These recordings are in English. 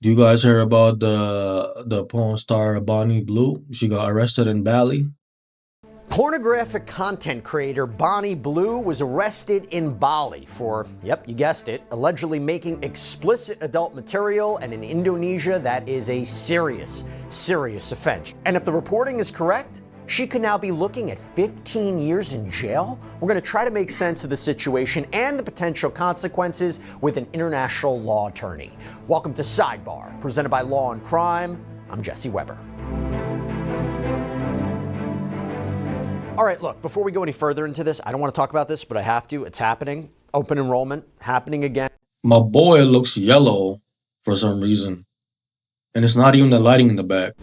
Do you guys hear about the porn star Bonnie Blue? She got arrested in Bali. Pornographic content creator Bonnie Blue was arrested in Bali for, yep, you guessed it, allegedly making explicit adult material, and in Indonesia that is a serious, serious offense. And if the reporting is correct, she could now be looking at 15 years in jail. We're going to try to make sense of the situation and the potential consequences with an international law attorney. Welcome to Sidebar, presented by Law and Crime. I'm Jesse Weber. All right, look, before we go any further into this, I don't want to talk about this, but I have to. It's happening. Open enrollment, happening again. My boy looks yellow for some reason. And it's not even the lighting in the back.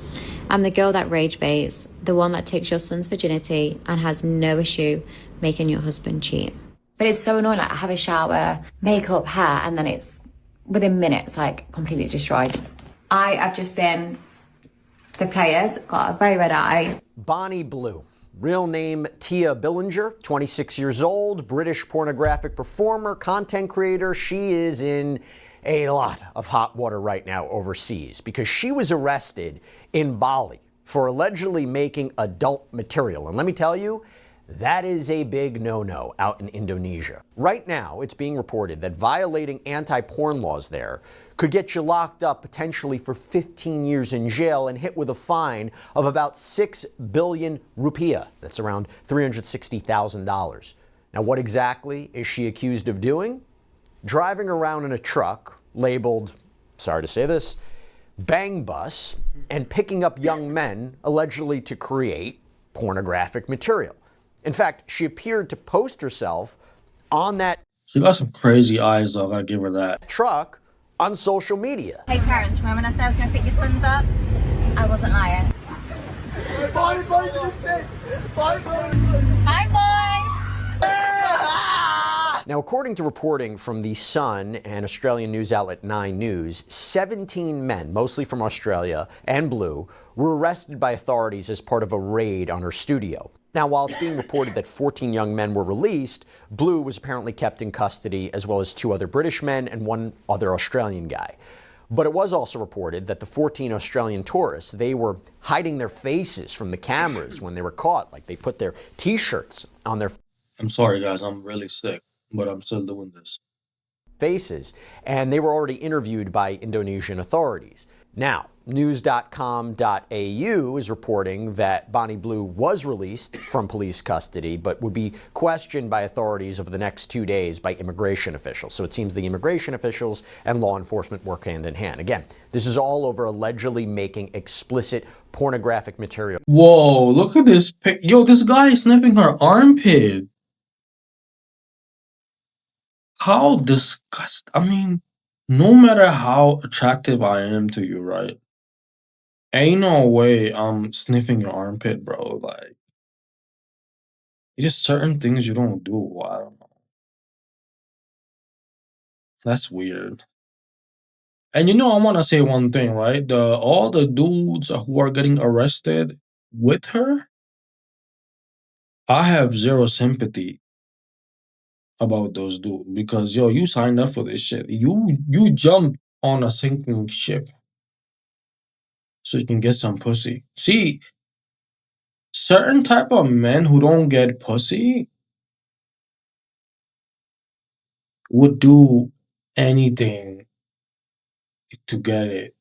I'm the girl that rage baits, the one that takes your son's virginity and has no issue making your husband cheat. But it's so annoying, like I have a shower, makeup, hair, and then it's within minutes, like completely destroyed. I have just been the players, got a very red eye. Bonnie Blue, real name Tia Billinger, 26 years old, British pornographic performer, content creator. She is in a lot of hot water right now overseas because she was arrested in Bali for allegedly making adult material. And let me tell you, that is a big no-no out in Indonesia. Right now, it's being reported that violating anti-porn laws there could get you locked up potentially for 15 years in jail and hit with a fine of about 6 billion rupiah. That's around $360,000. Now, what exactly is she accused of doing? Driving around in a truck labeled, sorry to say this, Bang Bus, and picking up young men allegedly to create pornographic material. In fact, she appeared to post herself on that She got some crazy eyes though, I gotta give her that. truck on social media. Hey parents, remember when I said I was going to pick your sons up? I wasn't lying. Hi boys! Now, according to reporting from The Sun and Australian news outlet 9 News, 17 men, mostly from Australia and Blue, were arrested by authorities as part of a raid on her studio. Now, while it's being reported that 14 young men were released, Blue was apparently kept in custody, as well as 2 other British men and 1 other Australian guy. But it was also reported that the 14 Australian tourists, they were hiding their faces from the cameras when they were caught. Like, they put their T-shirts on their I'm sorry guys, I'm really sick, but I'm still doing this. faces, and they were already interviewed by Indonesian authorities. Now, news.com.au is reporting that Bonnie Blue was released from police custody, but would be questioned by authorities over the next 2 days by immigration officials. So it seems the immigration officials and law enforcement work hand in hand. Again, this is all over allegedly making explicit pornographic material. Whoa, look at this pic. Yo, this guy is sniffing her armpit. How disgust. I mean, no matter how attractive I am to you, right? Ain't no way I'm sniffing your armpit, bro. Like, it's just certain things you don't do. I don't know. That's weird. And I want to say one thing, right? All the dudes who are getting arrested with her, I have zero sympathy about those dudes because you signed up for this shit. You jumped on a sinking ship so you can get some pussy. See, certain type of men who don't get pussy would do anything to get it,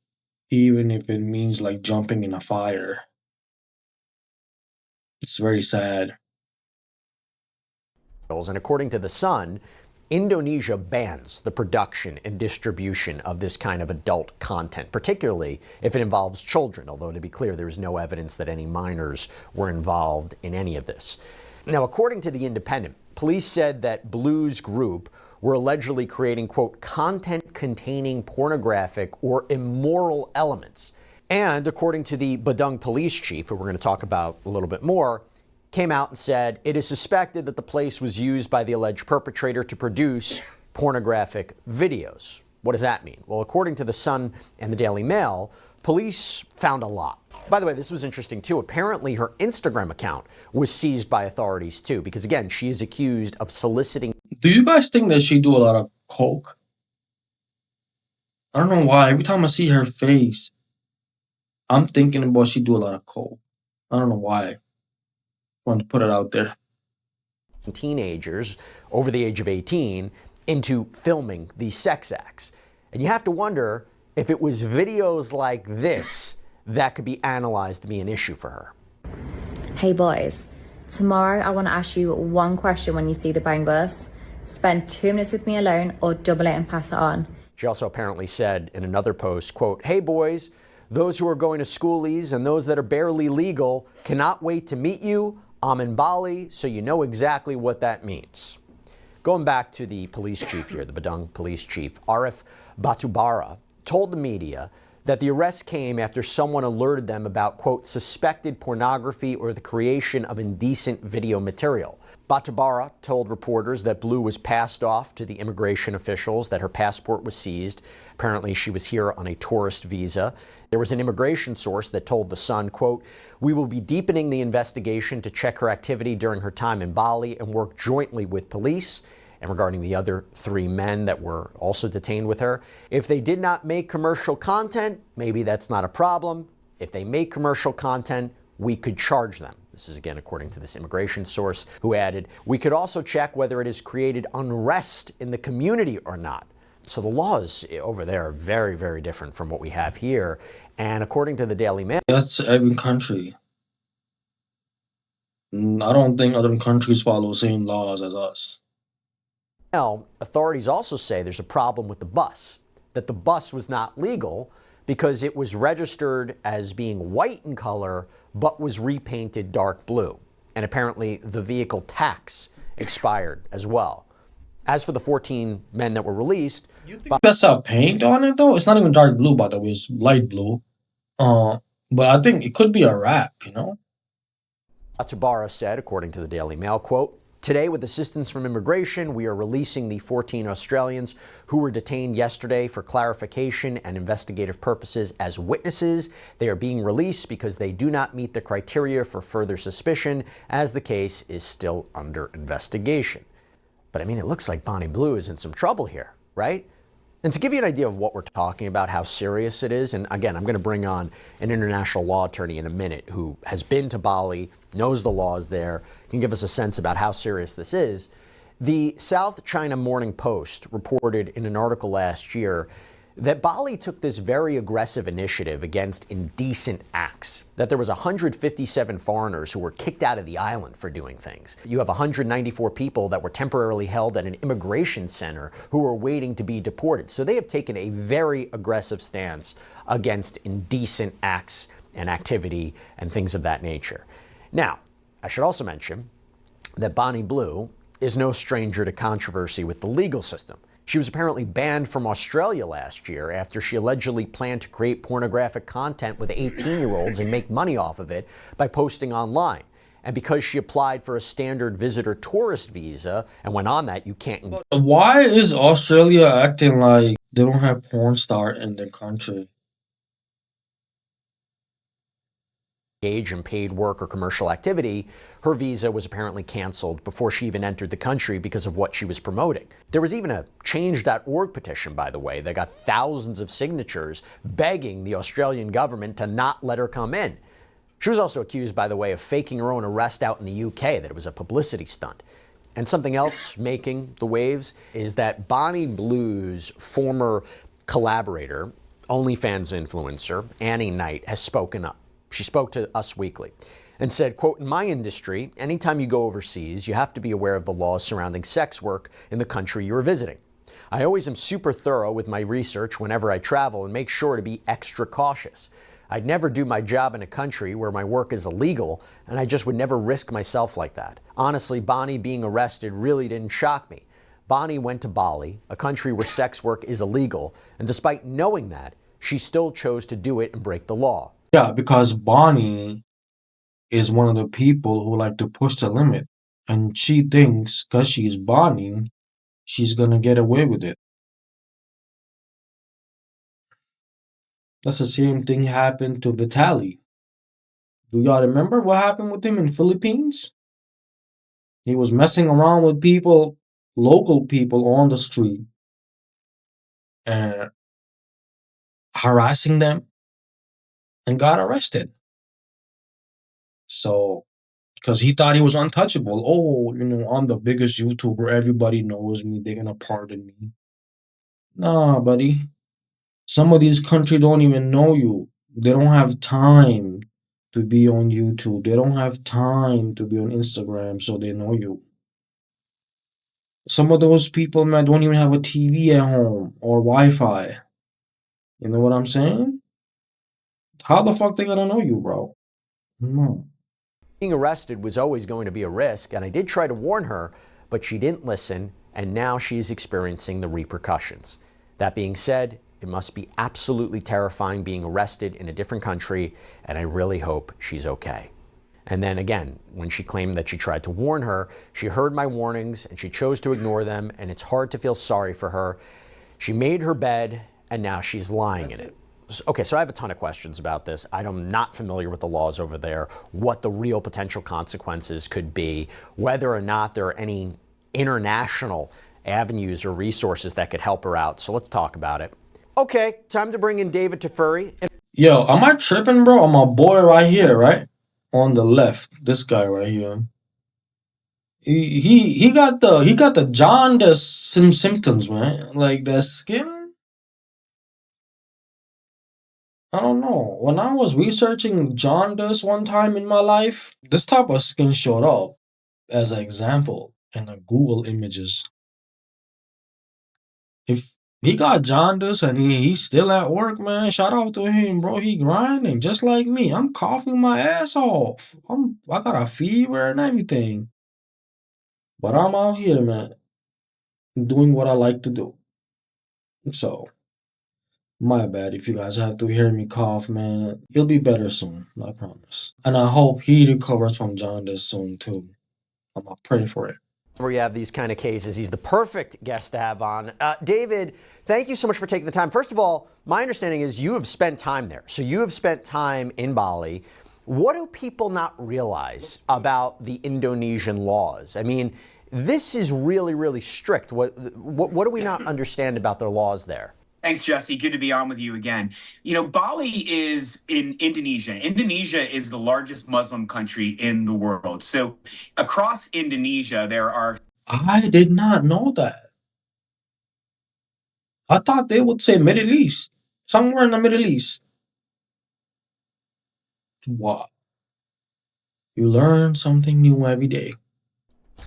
even if it means like jumping in a fire. It's very sad. And according to The Sun, Indonesia bans the production and distribution of this kind of adult content, particularly if it involves children, although to be clear, there is no evidence that any minors were involved in any of this. Now, according to The Independent, police said that Blue's group were allegedly creating, quote, content containing pornographic or immoral elements. And according to the Badung police chief, who we're going to talk about a little bit more, came out and said it is suspected that the place was used by the alleged perpetrator to produce pornographic videos. What does that mean? Well, according to The Sun and the Daily Mail, police found a lot. By the way, this was interesting too. Apparently her Instagram account was seized by authorities too, because again, she is accused of soliciting. Do you guys think that she do a lot of coke? I don't know why. Every time I see her face, I'm thinking about she do a lot of coke. I don't know why. Want to put it out there. Teenagers over the age of 18 into filming these sex acts. And you have to wonder if it was videos like this that could be analyzed to be an issue for her. Hey boys, tomorrow I want to ask you one question when you see the bang bus. Spend 2 minutes with me alone or double it and pass it on. She also apparently said in another post, quote, "Hey boys, those who are going to schoolies and those that are barely legal cannot wait to meet you. I'm in Bali, so you know exactly what that means." Going back to the police chief here, the Badung police chief, Arif Batubara, told the media that the arrest came after someone alerted them about, quote, suspected pornography or the creation of indecent video material. Batubara told reporters that Blue was passed off to the immigration officials, that her passport was seized. Apparently, she was here on a tourist visa. There was an immigration source that told The Sun, quote, "We will be deepening the investigation to check her activity during her time in Bali and work jointly with police." And regarding the other 3 men that were also detained with her, if they did not make commercial content, maybe that's not a problem. If they make commercial content, we could charge them. This is again according to this immigration source, who added, "We could also check whether it has created unrest in the community or not." So the laws over there are very, very different from what we have here. And according to the Daily Mail, That's every country. I don't think other countries follow the same laws as us. authorities also say there's a problem with the bus, that the bus was not legal because it was registered as being white in color, but was repainted dark blue. And apparently the vehicle tax expired as well. As for the 14 men that were released, That's a paint on it though. It's not even dark blue, by the way. It's light blue. But I think it could be a wrap. Atabara said, according to the Daily Mail, quote, "Today, with assistance from immigration, we are releasing the 14 Australians who were detained yesterday for clarification and investigative purposes as witnesses. They are being released because they do not meet the criteria for further suspicion, as the case is still under investigation." But I mean, it looks like Bonnie Blue is in some trouble here, right? And to give you an idea of what we're talking about, how serious it is, and again, I'm going to bring on an international law attorney in a minute who has been to Bali, knows the laws there, can give us a sense about how serious this is. The South China Morning Post reported in an article last year that Bali took this very aggressive initiative against indecent acts, that there was 157 foreigners who were kicked out of the island for doing things. You have 194 people that were temporarily held at an immigration center who were waiting to be deported. So they have taken a very aggressive stance against indecent acts and activity and things of that nature. Now, I should also mention that Bonnie Blue is no stranger to controversy with the legal system. She was apparently banned from Australia last year after she allegedly planned to create pornographic content with 18-year-olds and make money off of it by posting online. And because she applied for a standard visitor tourist visa and went on that, you can't. Why is Australia acting like they don't have porn star in their country? Engage in paid work or commercial activity, her visa was apparently canceled before she even entered the country because of what she was promoting. There was even a change.org petition, by the way, that got thousands of signatures begging the Australian government to not let her come in. She was also accused, by the way, of faking her own arrest out in the UK, that it was a publicity stunt. And something else making the waves is that Bonnie Blue's former collaborator, OnlyFans influencer, Annie Knight, has spoken up. She spoke to Us Weekly and said, quote, "In my industry, anytime you go overseas, you have to be aware of the laws surrounding sex work in the country you are visiting. I always am super thorough with my research whenever I travel and make sure to be extra cautious. I'd never do my job in a country where my work is illegal, and I just would never risk myself like that. Honestly, Bonnie being arrested really didn't shock me. Bonnie went to Bali, a country where sex work is illegal, and despite knowing that, she still chose to do it and break the law." Yeah, because Bonnie is one of the people who like to push the limit. And she thinks because she's Bonnie, she's going to get away with it. That's the same thing happened to Vitaly. Do y'all remember what happened with him in Philippines? He was messing around with people, local people on the street. And harassing them and got arrested. So, because he thought he was untouchable. Oh, I'm the biggest YouTuber. Everybody knows me. They're gonna pardon me. Nah, buddy. Some of these countries don't even know you. They don't have time to be on YouTube. They don't have time to be on Instagram, so they know you. Some of those people, man, don't even have a TV at home or Wi-Fi. You know what I'm saying? How the fuck they gonna know you, bro? No. Being arrested was always going to be a risk, and I did try to warn her, but she didn't listen, and now she's experiencing the repercussions. That being said, it must be absolutely terrifying being arrested in a different country, and I really hope she's okay. And then again, when she claimed that she tried to warn her, she heard my warnings and she chose to ignore them, and it's hard to feel sorry for her. She made her bed, and now she's lying in it. Okay, so I have a ton of questions about this. I'm not familiar with the laws over there, what the real potential consequences could be, whether or not there are any international avenues or resources that could help her out. So let's talk about it. Okay, time to bring in David Tefuri. Yo, am I tripping, bro? On my boy right here, right? On the left, this guy right here. He got the jaundice symptoms, man. Like the skin. I don't know. When I was researching jaundice one time in my life, this type of skin showed up as an example in the Google images. If he got jaundice and he's still at work, man, shout out to him, bro. He grinding just like me. I'm coughing my ass off. I got a fever and everything. But I'm out here, man, doing what I like to do. So, my bad if you guys have to hear me cough, man. He'll be better soon, I promise. And I hope he recovers from jaundice soon, too. I'm gonna pray for it. Where you have these kind of cases, he's the perfect guest to have on. David, thank you so much for taking the time. First of all, my understanding is you have spent time there. So you have spent time in Bali. What do people not realize about the Indonesian laws? I mean, this is really, really strict. What do we not understand about their laws there? Thanks, Jesse. Good to be on with you again. Bali is in Indonesia. Indonesia is the largest Muslim country in the world. So across Indonesia, there are... I did not know that. I thought they would say Middle East. Somewhere in the Middle East. Wow. You learn something new every day.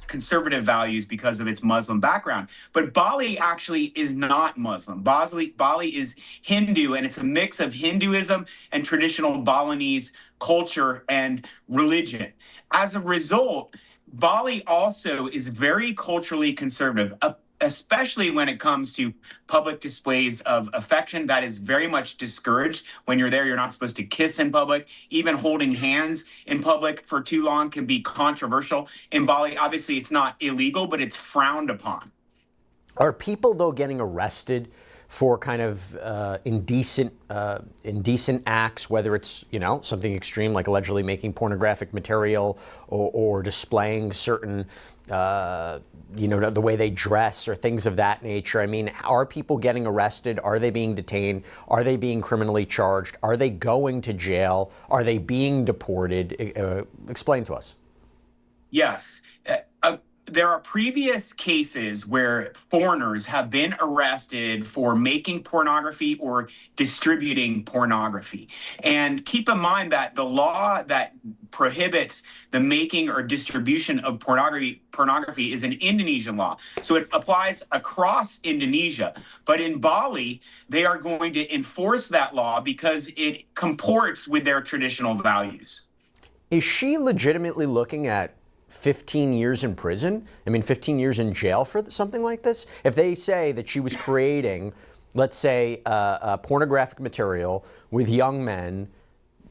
Conservative values because of its Muslim background. But Bali actually is not Muslim. Bali is Hindu, and it's a mix of Hinduism and traditional Balinese culture and religion. As a result, Bali also is very culturally conservative, especially when it comes to public displays of affection. That is very much discouraged. When you're there, you're not supposed to kiss in public. Even holding hands in public for too long can be controversial. In Bali, obviously, it's not illegal, but it's frowned upon. Are people, though, getting arrested for kind of indecent acts, whether it's, something extreme like allegedly making pornographic material or displaying certain, the way they dress or things of that nature? I mean, are people getting arrested? Are they being detained? Are they being criminally charged? Are they going to jail? Are they being deported? Explain to us. Yes. There are previous cases where foreigners have been arrested for making pornography or distributing pornography. And keep in mind that the law that prohibits the making or distribution of pornography is an Indonesian law. So it applies across Indonesia. But in Bali, they are going to enforce that law because it comports with their traditional values. Is she legitimately looking at 15 years in prison? I mean, 15 years in jail for something like this? If they say that she was creating, let's say, pornographic material with young men,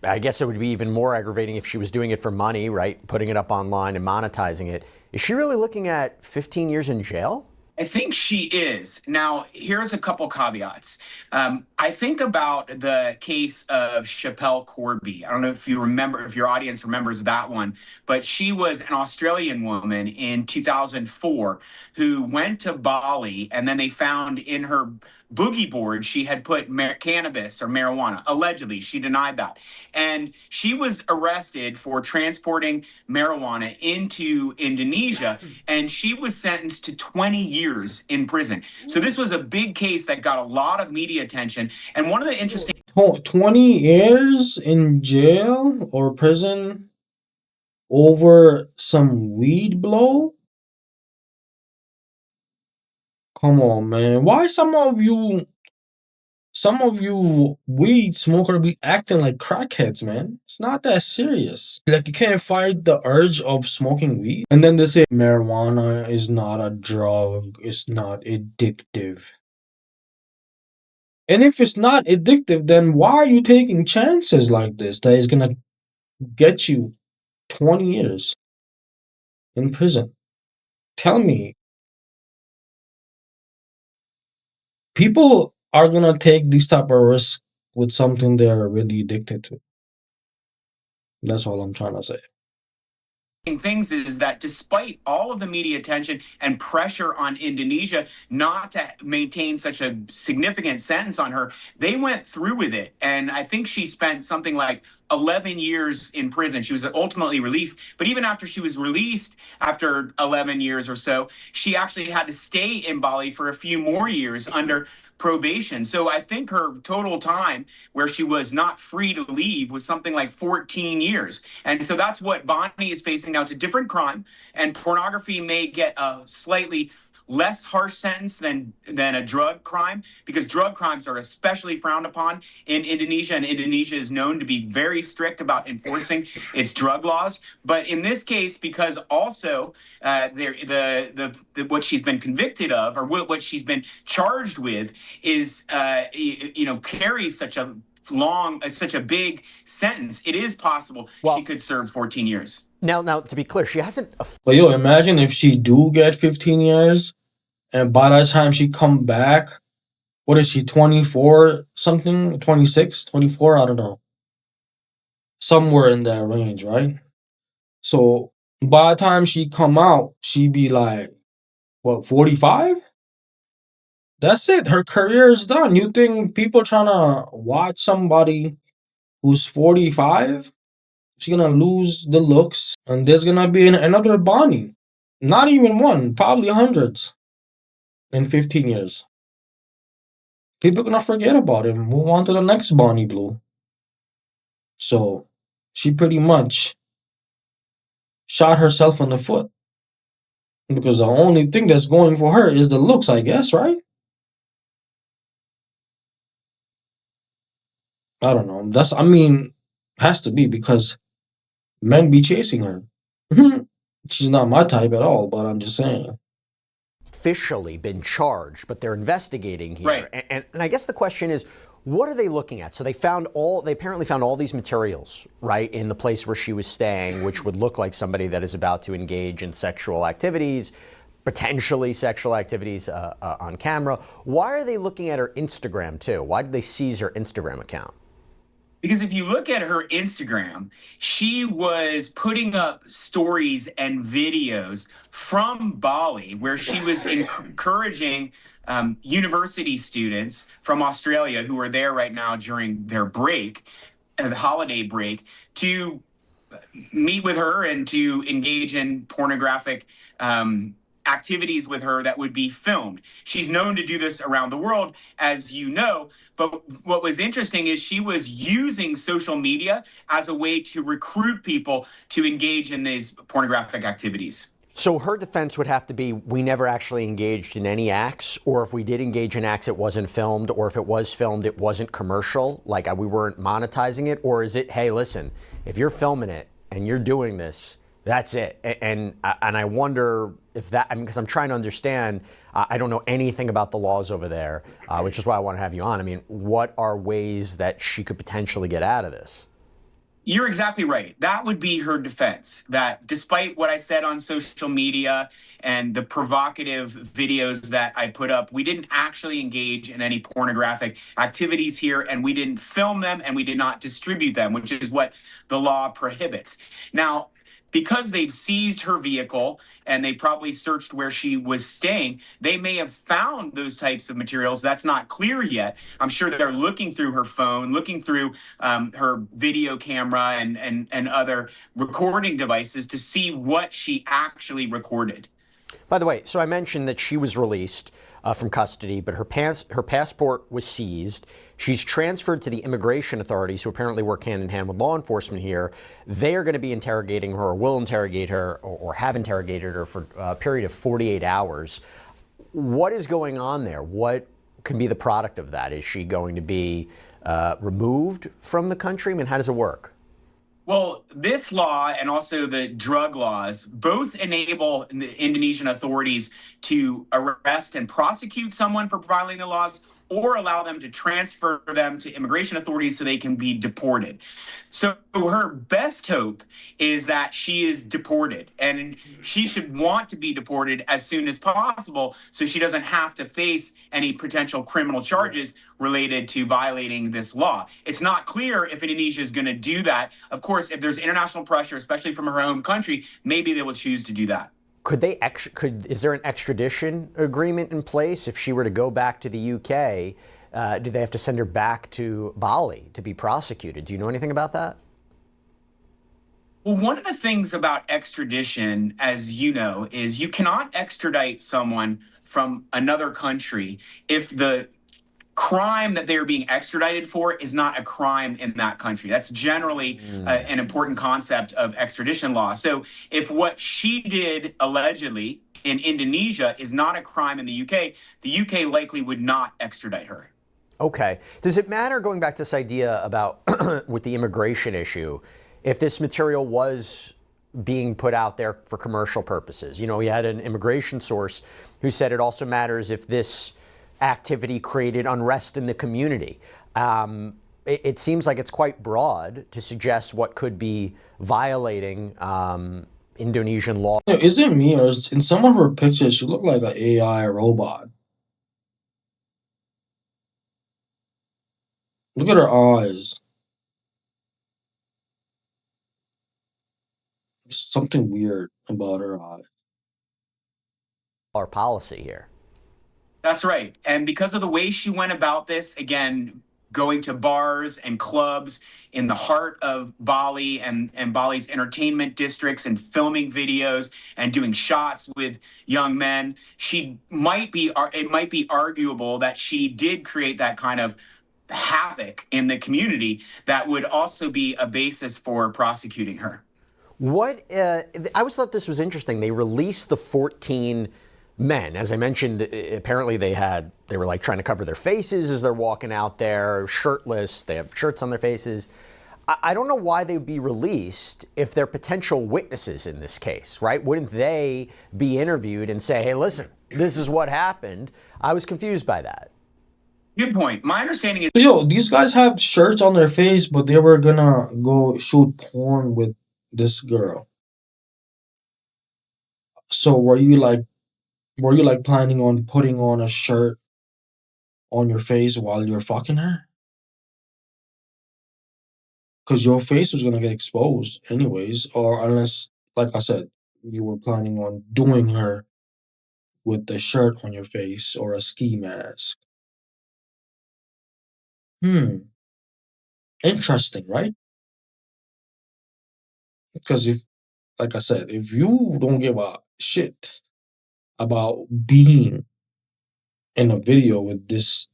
I guess it would be even more aggravating if she was doing it for money, right? Putting it up online and monetizing it. Is she really looking at 15 years in jail? I think she is. Now, here's a couple caveats. I think about the case of Chappelle Corby. I don't know if you remember, if your audience remembers that one, but she was an Australian woman in 2004 who went to Bali, and then they found in her boogie board, she had put cannabis or marijuana. Allegedly, she denied that. And she was arrested for transporting marijuana into Indonesia, and she was sentenced to 20 years in prison. So this was a big case that got a lot of media attention. And one of the interesting 20 years in jail or prison over some weed blow? Come on, man. Why some of you weed smoker be acting like crackheads, man? It's not that serious. Like, you can't fight the urge of smoking weed. And then they say marijuana is not a drug, it's not addictive. And if it's not addictive, then why are you taking chances like this that is gonna get you 20 years in prison? Tell me, people are gonna take these type of risks with something they're really addicted to. That's all I'm trying to say. things is that despite all of the media attention and pressure on Indonesia not to maintain such a significant sentence on her, they went through with it. And I think she spent something like 11 years in prison. She was ultimately released. But even after she was released, after 11 years or so, she actually had to stay in Bali for a few more years under probation. So I think her total time where she was not free to leave was something like 14 years. And so that's what Bonnie is facing now. It's a different crime, and pornography may get a slightly less harsh sentence than a drug crime, because drug crimes are especially frowned upon in Indonesia, and Indonesia is known to be very strict about enforcing its drug laws. But in this case, because also what she's been convicted of, or what she's been charged with, is carries such a big sentence, it is possible she could serve 14 years. Now, to be clear, she hasn't. But yo, imagine if she do get 15 years, and by that time she come back, what is she, 24 something, 26, 24, I don't know. Somewhere in that range, right? So by the time she come out, she be like, what, 45? That's it. Her career is done. You think people trying to watch somebody who's 45? She's gonna lose the looks, and there's gonna be another Bonnie. Not even one, probably hundreds in 15 years. People gonna forget about him, move on to the next Bonnie Blue. So she pretty much shot herself in the foot, because the only thing that's going for her is the looks, I guess, right? I don't know. Has to be, because men be chasing her. She's not my type at all, but I'm just saying. Officially been charged, but they're investigating here. Right. And I guess the question is, what are they looking at? So they apparently found all these materials, right, in the place where she was staying, which would look like somebody that is about to engage in sexual activities, potentially sexual activities on camera. Why are they looking at her Instagram too? Why did they seize her Instagram account? Because if you look at her Instagram, she was putting up stories and videos from Bali, where she was encouraging university students from Australia who are there right now during their break, the holiday break, to meet with her and to engage in pornographic activities with her that would be filmed. She's known to do this around the world, as you know. But what was interesting is she was using social media as a way to recruit people to engage in these pornographic activities. So her defense would have to be, we never actually engaged in any acts, or if we did engage in acts, it wasn't filmed, or if it was filmed, it wasn't commercial, like we weren't monetizing it? Or is it, hey, listen, if you're filming it and you're doing this, that's it? And I wonder if that, because I'm trying to understand, I don't know anything about the laws over there, which is why I want to have you on. I mean, what are ways that she could potentially get out of this? You're exactly right. That would be her defense, that despite what I said on social media and the provocative videos that I put up, we didn't actually engage in any pornographic activities here, and we didn't film them, and we did not distribute them, which is what the law prohibits. Now, because they've seized her vehicle and they probably searched where she was staying, they may have found those types of materials. That's not clear yet. I'm sure they're looking through her phone, looking through her video camera and other recording devices to see what she actually recorded. By the way, so I mentioned that she was released from custody, but her passport was seized. She's transferred to the immigration authorities, who apparently work hand in hand with law enforcement here. They are going to be interrogating her, or will interrogate her, or have interrogated her for a period of 48 hours. What is going on there? What can be the product of that? Is she going to be removed from the country? I mean, how does it work? Well, this law and also the drug laws both enable the Indonesian authorities to arrest and prosecute someone for violating the laws, or allow them to transfer them to immigration authorities so they can be deported. So her best hope is that she is deported, and she should want to be deported as soon as possible so she doesn't have to face any potential criminal charges related to violating this law. It's not clear if Indonesia is going to do that. Of course, if there's international pressure, especially from her home country, maybe they will choose to do that. Is there an extradition agreement in place if she were to go back to the UK? Do they have to send her back to Bali to be prosecuted? Do you know anything about that? Well, one of the things about extradition, as you know, is you cannot extradite someone from another country if the crime that they are being extradited for is not a crime in that country. That's generally an important concept of extradition law. So if what she did allegedly in Indonesia is not a crime in the UK likely would not extradite her. Okay. Does it matter, going back to this idea about with the immigration issue, if this material was being put out there for commercial purposes? You know, we had an immigration source who said it also matters if this activity created unrest in the community. It seems like it's quite broad to suggest what could be violating Indonesian law. Is it me, or in some of her pictures she looked like an AI robot? Look at her eyes. There's something weird about her eyes. Our policy here. That's right. And because of the way she went about this, again, going to bars and clubs in the heart of Bali and Bali's entertainment districts and filming videos and doing shots with young men, it might be arguable that she did create that kind of havoc in the community that would also be a basis for prosecuting her. I always thought this was interesting. They released the 14 men. As I mentioned, apparently they were like trying to cover their faces as they're walking out there, shirtless. They have shirts on their faces. I don't know why they would be released if they're potential witnesses in this case, right? Wouldn't they be interviewed and say, hey, listen, this is what happened? I was confused by that. Good point. My understanding is, Yo, these guys have shirts on their face, but they were gonna go shoot porn with this girl. So were you like planning on putting on a shirt on your face while you're fucking her? Because your face was gonna get exposed anyways, or unless, like I said, you were planning on doing her with the shirt on your face or a ski mask. Interesting, right? Because if, like I said, if you don't give a shit about being in a video with this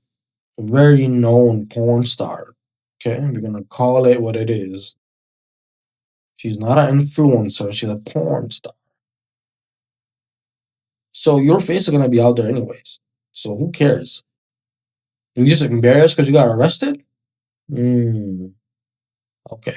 very known porn star, okay, we're gonna call it what it is. She's not an influencer, she's a porn star. So your face is gonna be out there anyways. So who cares? You just embarrassed because you got arrested? Okay.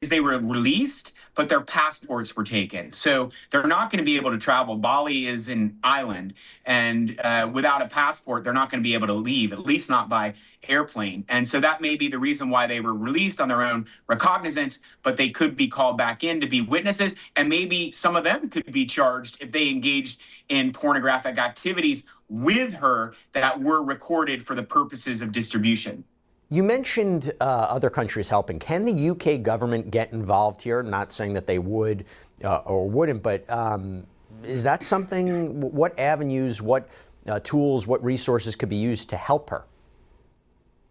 they were released, but their passports were taken. So they're not going to be able to travel. Bali is an island, and without a passport, they're not going to be able to leave, at least not by airplane. And so that may be the reason why they were released on their own recognizance, but they could be called back in to be witnesses. And maybe some of them could be charged if they engaged in pornographic activities with her that were recorded for the purposes of distribution. You mentioned other countries helping. Can the UK government get involved here? Not saying that they would or wouldn't, but is that something? What avenues, what tools, what resources could be used to help her?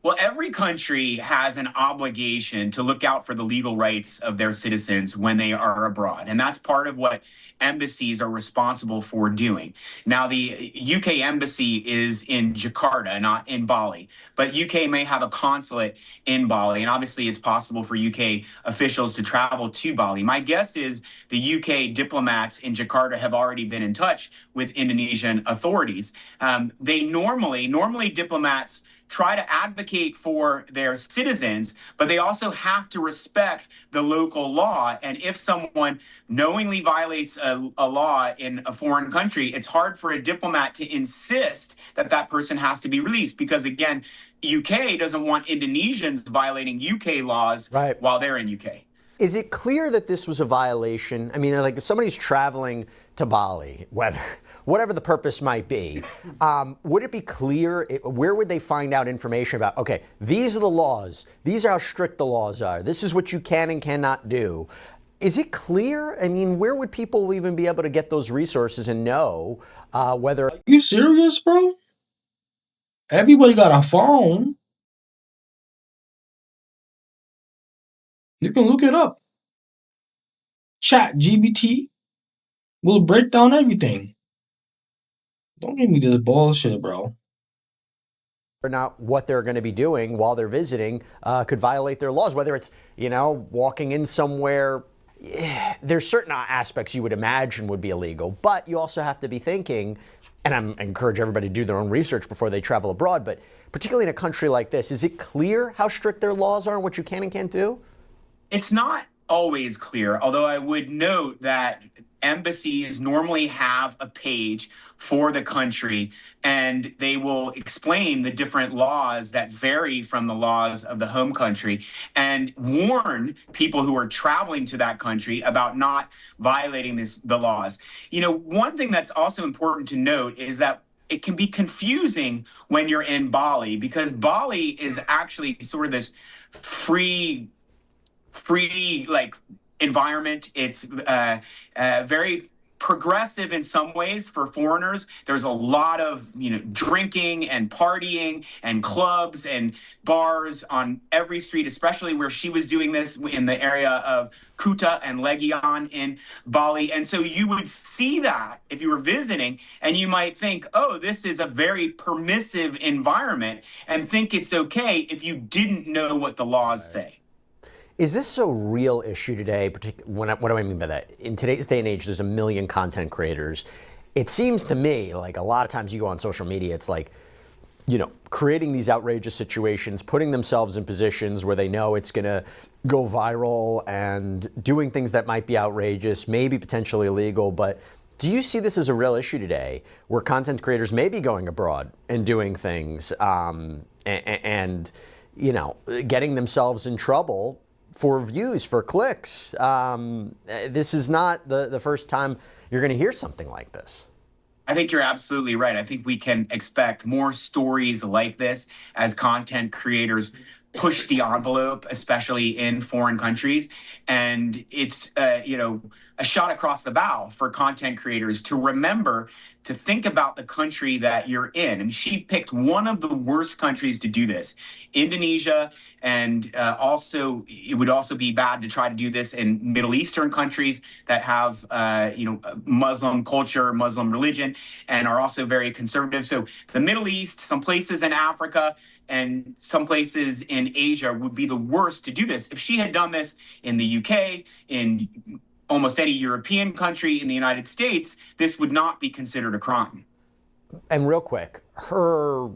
Well, every country has an obligation to look out for the legal rights of their citizens when they are abroad. And that's part of what embassies are responsible for doing. Now, the UK embassy is in Jakarta, not in Bali, but UK may have a consulate in Bali. And obviously, it's possible for UK officials to travel to Bali. My guess is the UK diplomats in Jakarta have already been in touch with Indonesian authorities. They normally diplomats try to advocate for their citizens, but they also have to respect the local law. And if someone knowingly violates a law in a foreign country, it's hard for a diplomat to insist that that person has to be released because, again, UK doesn't want Indonesians violating UK laws Right. while they're in UK. Is it clear that this was a violation? I mean, like if somebody's traveling to Bali, whatever the purpose might be, would it be clear, where would they find out information about, okay, these are the laws, these are how strict the laws are, this is what you can and cannot do. Is it clear? I mean, where would people even be able to get those resources and know whether... Are you serious, bro? Everybody got a phone. You can look it up. Chat GBT will break down everything. Don't give me this bullshit, bro. or not what they're going to be doing while they're visiting could violate their laws, whether it's, walking in somewhere. There's certain aspects you would imagine would be illegal, but you also have to be thinking, and I encourage everybody to do their own research before they travel abroad, but particularly in a country like this, is it clear how strict their laws are and what you can and can't do? It's not always clear, although I would note that embassies normally have a page for the country and they will explain the different laws that vary from the laws of the home country and warn people who are traveling to that country about not violating the laws. One thing that's also important to note is that it can be confusing when you're in Bali, because Bali is actually sort of this free like environment. It's very progressive in some ways for foreigners. There's a lot of drinking and partying and clubs and bars on every street, especially where she was doing this in the area of Kuta and Legian in Bali. And so you would see that if you were visiting, and you might think, oh, this is a very permissive environment, and think it's okay if you didn't know what the laws say. Is this a real issue today? What do I mean by that? In today's day and age, there's a million content creators. It seems to me like a lot of times you go on social media, it's like, creating these outrageous situations, putting themselves in positions where they know it's going to go viral and doing things that might be outrageous, maybe potentially illegal. But do you see this as a real issue today where content creators may be going abroad and doing things and getting themselves in trouble for views, for clicks? This is not the first time you're going to hear something like this. I think you're absolutely right. I think we can expect more stories like this as content creators push the envelope, especially in foreign countries. And it's, a shot across the bow for content creators to remember to think about the country that you're in. And she picked one of the worst countries to do this, Indonesia. And also, it would also be bad to try to do this in Middle Eastern countries that have, Muslim culture, Muslim religion, and are also very conservative. So the Middle East, some places in Africa, and some places in Asia would be the worst to do this. If she had done this in the UK, in almost any European country, in the United States, this would not be considered a crime. And real quick, her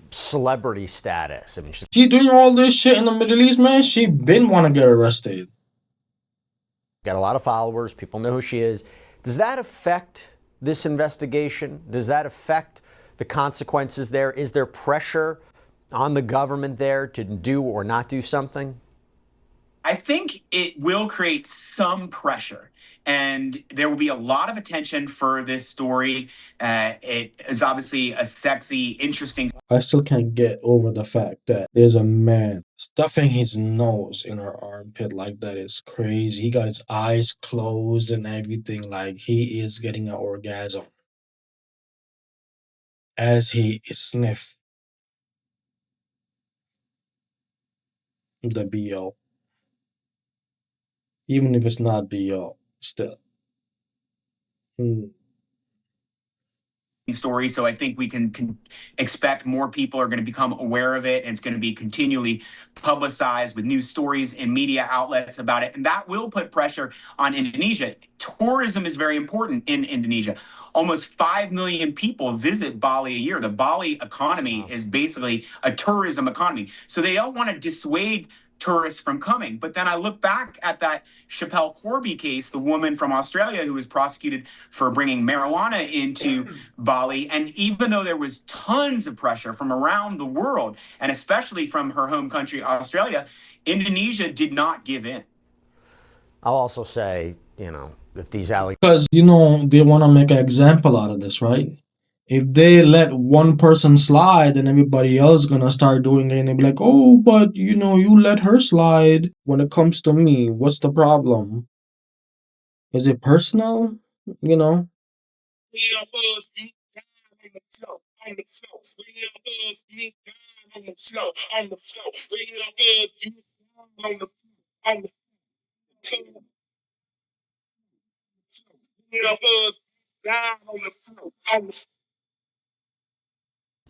celebrity status. I mean, She doing all this shit in the Middle East, man. She been want to get arrested. Got a lot of followers. People know who she is. Does that affect this investigation? Does that affect the consequences there? Is there pressure on the government there to do or not do something? I think it will create some pressure, and there will be a lot of attention for this story. It is obviously a sexy, interesting. I still can't get over the fact that there's a man stuffing his nose in her armpit like that is crazy. He got his eyes closed and everything, like he is getting an orgasm as he sniff the BO. Even if it's not BO, still. Mm. Story. So I think we can expect more people are going to become aware of it, and it's going to be continually publicized with news stories and media outlets about it. And that will put pressure on Indonesia. Tourism is very important in Indonesia. Almost 5 million people visit Bali a year. The Bali economy is basically a tourism economy. So they don't want to dissuade tourists from coming. But then I look back at that Chappelle Corby case, the woman from Australia who was prosecuted for bringing marijuana into Bali. And even though there was tons of pressure from around the world, and especially from her home country, Australia, Indonesia did not give in. I'll also say, if these allegations. Because, they want to make an example out of this, right? If they let one person slide, then everybody else gonna start doing it, and they be like, oh, but you let her slide. When it comes to me, what's the problem? Is it personal?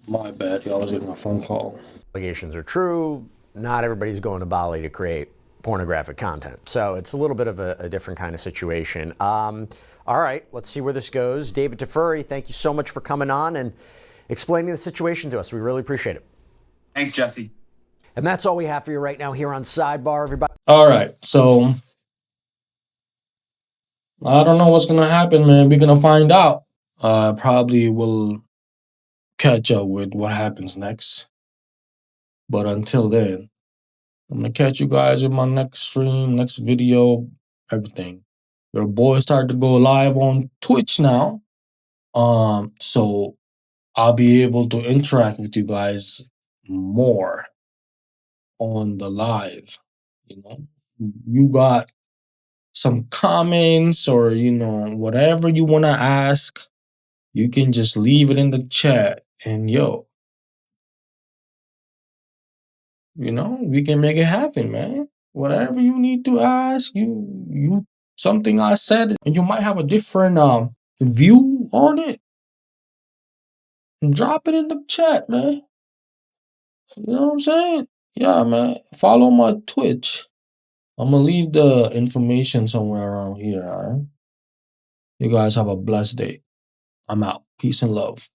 My bad, y'all. I was getting a phone call. Allegations are true. Not everybody's going to Bali to create pornographic content. So it's a little bit of a different kind of situation. All right, let's see where this goes. David Tafuri, thank you so much for coming on and explaining the situation to us. We really appreciate it. Thanks, Jesse. And that's all we have for you right now here on Sidebar, everybody. All right, so I don't know what's gonna happen, man. We're gonna find out. Probably will catch up with what happens next. But until then, I'm gonna catch you guys in my next stream, next video, everything. Your boy started to go live on Twitch now. So I'll be able to interact with you guys more on the live. You got some comments or whatever you want to ask, you can just leave it in the chat, and we can make it happen, man. Whatever you need to ask, you something I said, and you might have a different view on it. Drop it in the chat, man. You know what I'm saying? Yeah, man. Follow my Twitch. I'm gonna leave the information somewhere around here, alright? You guys have a blessed day. I'm out. Peace and love.